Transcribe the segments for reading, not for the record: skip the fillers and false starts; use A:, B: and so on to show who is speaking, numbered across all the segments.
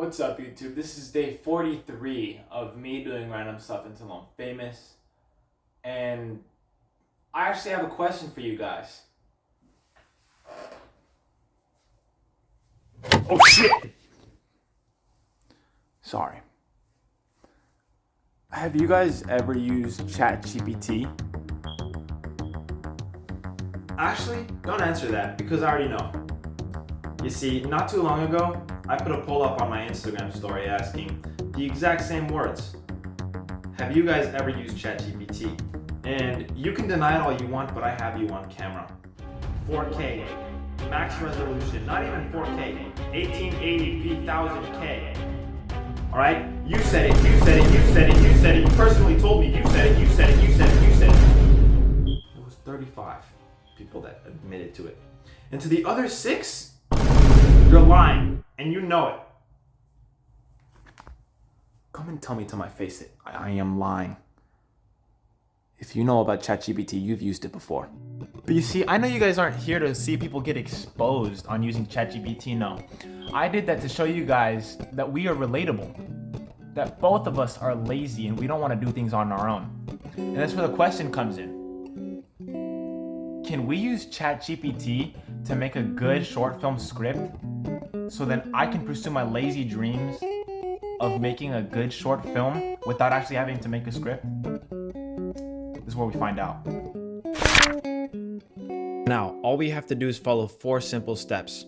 A: What's up, YouTube? This is day 43 of me doing random stuff until I'm famous. And I actually have a question for you guys. Oh shit! Sorry. Have you guys ever used Chat GPT? Actually, don't answer that because I already know. You see, not too long ago, I put a poll up on my Instagram story asking the exact same words. Have you guys ever used Chat GPT? And you can deny it all you want, but I have you on camera. 4K, max resolution, not even 4K, 1880p 1000K. Alright? You said it, you said it, you said it, you said it, you personally told me, you said it, you said it, you said it, you said it. It was 35 people that admitted to it. And to the other 6, you're lying, and you know it. Come and tell me to my face that I am lying. If you know about ChatGPT, you've used it before. But you see, I know you guys aren't here to see people get exposed on using ChatGPT, no. I did that to show you guys that we are relatable. That both of us are lazy and we don't want to do things on our own. And that's where the question comes in. Can we use ChatGPT to make a good short film script so then I can pursue my lazy dreams of making a good short film without actually having to make a script? This is where we find out. Now, all we have to do is follow 4 simple steps.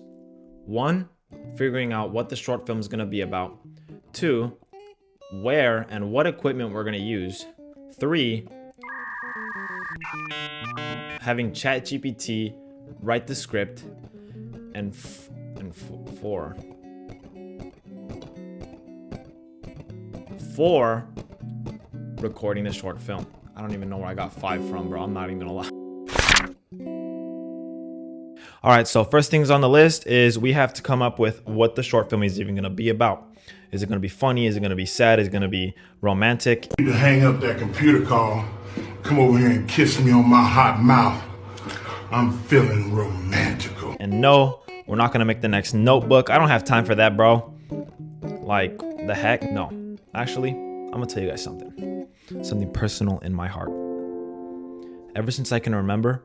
A: 1, figuring out what the short film is going to be about. 2, where and what equipment we're going to use. 3, having ChatGPT write the script. And 4, recording the short film. I don't even know where I got 5 from, bro. I'm not even gonna lie. All right, so first things on the list is we have to come up with what the short film is even gonna be about. Is it gonna be funny? Is it gonna be sad? Is it gonna be romantic?
B: You need to hang up that computer call. Come over here and kiss me on my hot mouth. I'm feeling romantical.
A: And no, we're not gonna make the next Notebook. I don't have time for that, bro. Like, the heck? No. Actually, I'm gonna tell you guys something. Something personal in my heart. Ever since I can remember,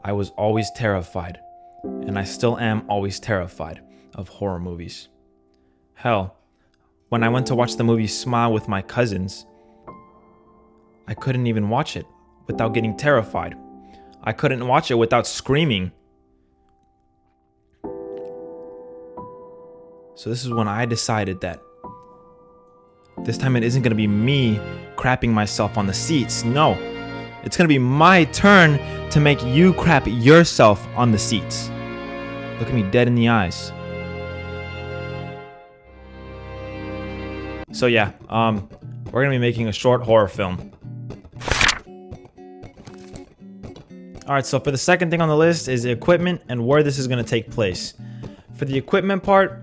A: I was always terrified, and I still am always terrified of horror movies. Hell, when I went to watch the movie Smile with my cousins, I couldn't even watch it without getting terrified. I couldn't watch it without screaming. So this is when I decided that this time it isn't going to be me crapping myself on the seats. No, it's going to be my turn to make you crap yourself on the seats. Look at me dead in the eyes. So yeah, we're going to be making a short horror film. All right, so for the second thing on the list is the equipment and where this is going to take place. For the equipment part,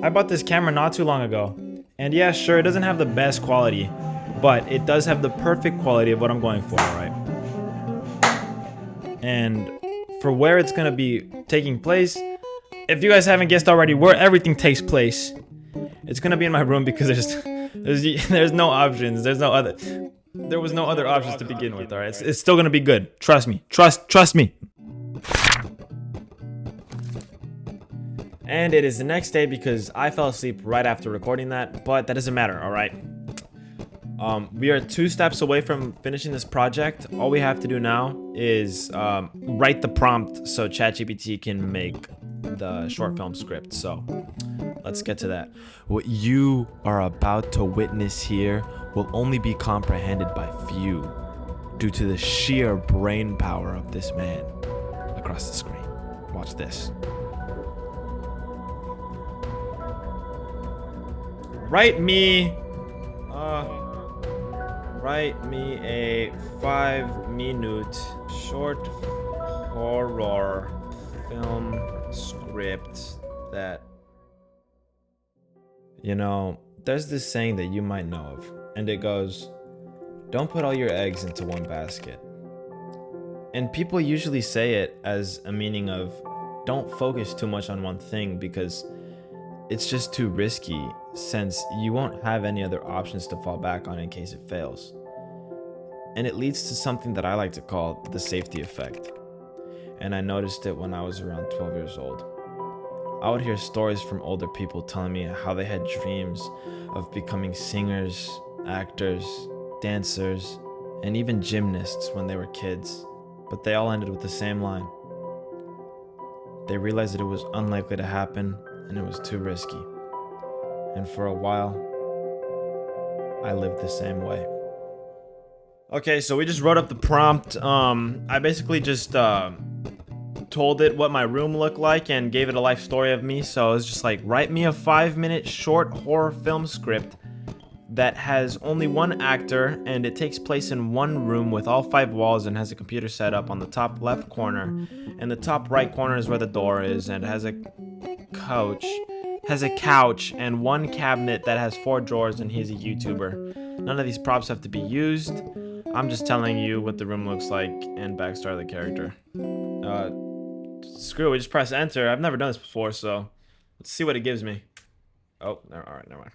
A: I bought this camera not too long ago. And yeah, sure, it doesn't have the best quality, but it does have the perfect quality of what I'm going for, right? And for where it's going to be taking place, if you guys haven't guessed already where everything takes place, it's going to be in my room because there's no options. There was no other options to begin with, all right? It's still going to be good. Trust me. Trust me. And it is the next day because I fell asleep right after recording that, but that doesn't matter, all right? We are 2 steps away from finishing this project. All we have to do now is write the prompt so ChatGPT can make the short film script. So let's get to that. What you are about to witness here will only be comprehended by few due to the sheer brain power of this man across the screen. Watch this. Write me a 5-minute short horror film script that, you know, there's this saying that you might know of, and it goes, don't put all your eggs into one basket. And people usually say it as a meaning of don't focus too much on one thing because it's just too risky since you won't have any other options to fall back on in case it fails. And it leads to something that I like to call the safety effect. And I noticed it when I was around 12 years old. I would hear stories from older people telling me how they had dreams of becoming singers, actors, dancers, and even gymnasts when they were kids. But they all ended with the same line. They realized that it was unlikely to happen and it was too risky. And for a while, I lived the same way. Okay, so we just wrote up the prompt. I basically just told it what my room looked like and gave it a life story of me. So it's just like, write me a 5-minute short horror film script that has only one actor and it takes place in one room with all 5 walls and has a computer set up on the top left corner, and the top right corner is where the door is, and it has a couch and one cabinet that has 4 drawers, and he's a YouTuber. None of these props have to be used. I'm just telling you what the room looks like and backstory of the character. Screw it, we just press enter. I've never done this before, so let's see what it gives me. Oh, alright, never mind.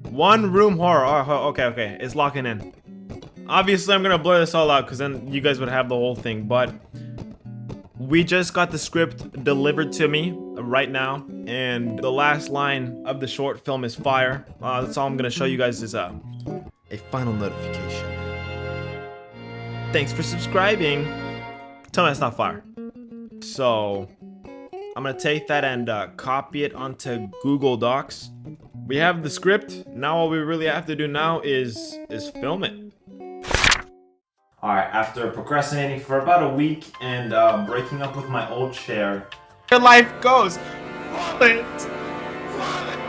A: One room horror. Oh, okay. It's locking in. Obviously, I'm gonna blur this all out because then you guys would have the whole thing. But we just got the script delivered to me right now, and the last line of the short film is fire. That's all I'm gonna show you guys is a final notification. Thanks for subscribing. Tell me that's not fire. So I'm gonna take that and copy it onto Google Docs. We have the script. Now all we really have to do now is film it. Alright, after procrastinating for about a week and breaking up with my old chair. Your life goes. Pull it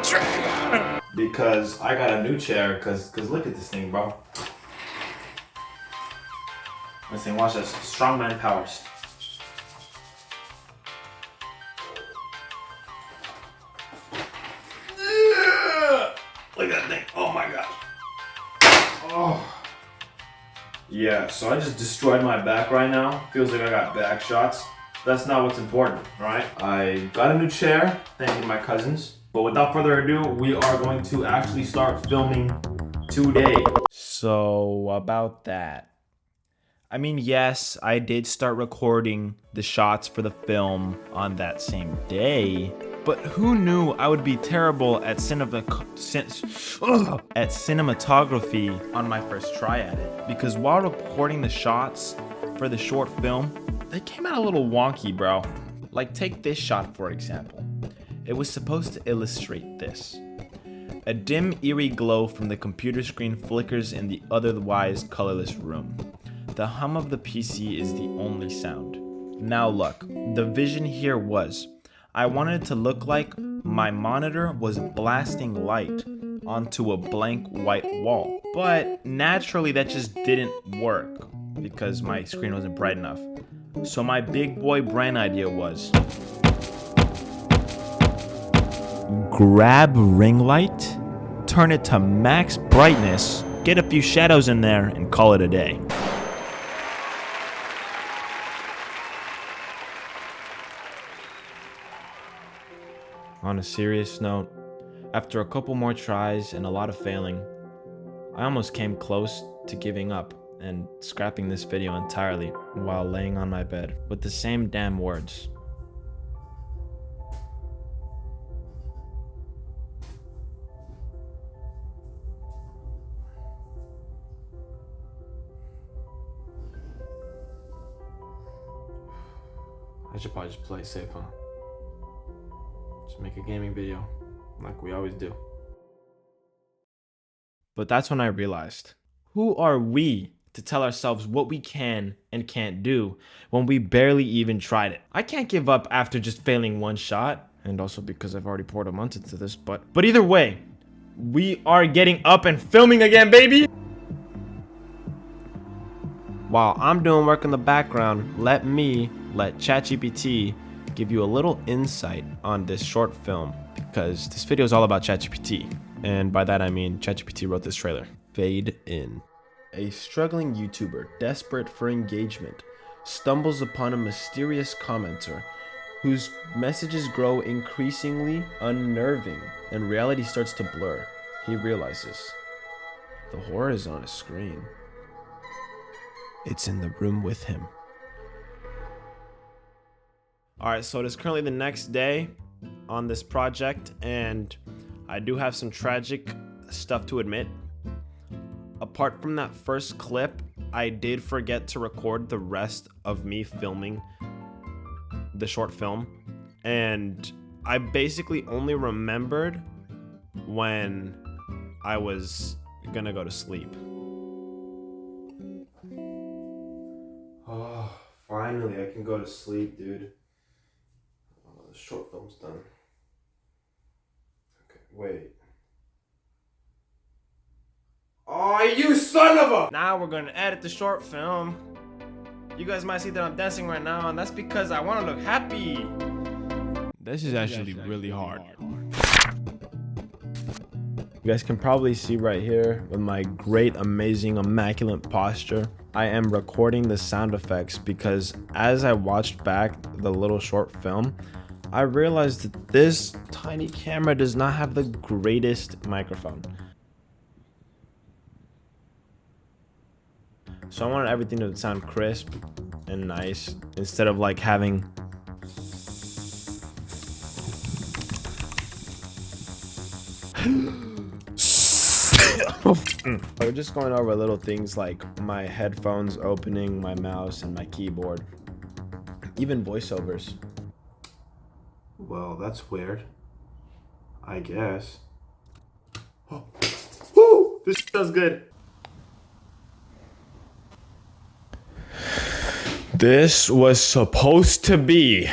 A: trigger. Because I got a new chair, cause look at this thing, bro. This thing, watch this. Strongman powers. Look at that thing. Oh my gosh. Oh. Yeah, so I just destroyed my back right now. Feels like I got back shots. That's not what's important, right? I got a new chair, thank you my cousins. But without further ado, we are going to actually start filming today. So about that. I mean, yes, I did start recording the shots for the film on that same day. But who knew I would be terrible at cinematography on my first try at it? Because while recording the shots for the short film, they came out a little wonky, bro. Like, take this shot for example. It was supposed to illustrate this. A dim, eerie glow from the computer screen flickers in the otherwise colorless room. The hum of the PC is the only sound. Now look, the vision here was, I wanted it to look like my monitor was blasting light onto a blank white wall. But naturally that just didn't work because my screen wasn't bright enough. So my big boy brain idea was, grab ring light, turn it to max brightness, get a few shadows in there, and call it a day. On a serious note, after a couple more tries and a lot of failing, I almost came close to giving up and scrapping this video entirely while laying on my bed with the same damn words. I should probably just play it safe, huh? Just make a gaming video, like we always do. But that's when I realized, who are we to tell ourselves what we can and can't do when we barely even tried it? I can't give up after just failing one shot, and also because I've already poured a month into this, but either way, we are getting up and filming again, baby! While I'm doing work in the background, let Chat GPT give you a little insight on this short film, because this video is all about Chat GPT, and by that I mean Chat GPT wrote this trailer. Fade in. A struggling YouTuber desperate for engagement stumbles upon a mysterious commenter whose messages grow increasingly unnerving and reality starts to blur. He realizes the horror is on a screen. It's in the room with him. Alright, so it is currently the next day on this project, and I do have some tragic stuff to admit. Apart from that first clip, I did forget to record the rest of me filming the short film, and I basically only remembered when I was gonna go to sleep. Oh, finally I can go to sleep, dude. Oh, the short film's done. Okay, wait. Oh, you son of a! Now we're gonna edit the short film. You guys might see that I'm dancing right now, and that's because I want to look happy. This is actually really hard. You guys can probably see right here with my great, amazing, immaculate posture, I am recording the sound effects because as I watched back the little short film, I realized that this tiny camera does not have the greatest microphone. So I wanted everything to sound crisp and nice instead of like having we're just going over little things like my headphones opening, my mouse, and my keyboard. Even voiceovers. Well, that's weird. I guess. Oh. Woo! This feels good. This was supposed to be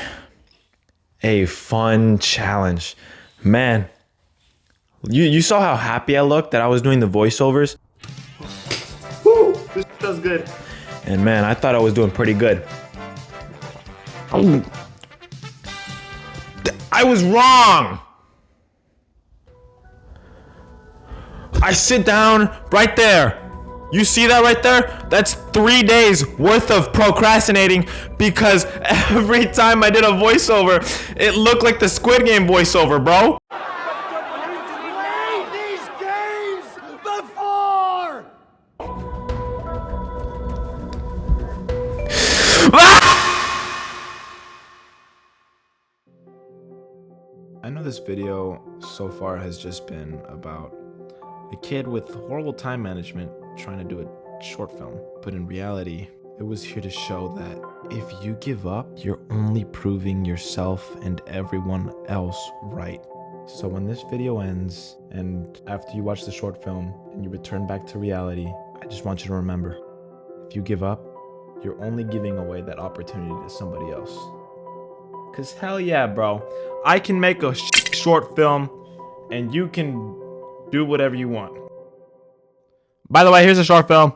A: a fun challenge. Man, you saw how happy I looked that I was doing the voiceovers? Woo! This feels good. And man, I thought I was doing pretty good. I was wrong! I sit down right there. You see that right there? That's 3 days worth of procrastinating because every time I did a voiceover, it looked like the Squid Game voiceover, bro.
C: Played these games before!
A: I know this video so far has just been about a kid with horrible time management trying to do a short film, but in reality, it was here to show that if you give up, you're only proving yourself and everyone else right. So when this video ends, and after you watch the short film and you return back to reality, I just want you to remember, if you give up, you're only giving away that opportunity to somebody else. Cause hell yeah, bro, I can make a short film and you can do whatever you want. By the way, here's a short film.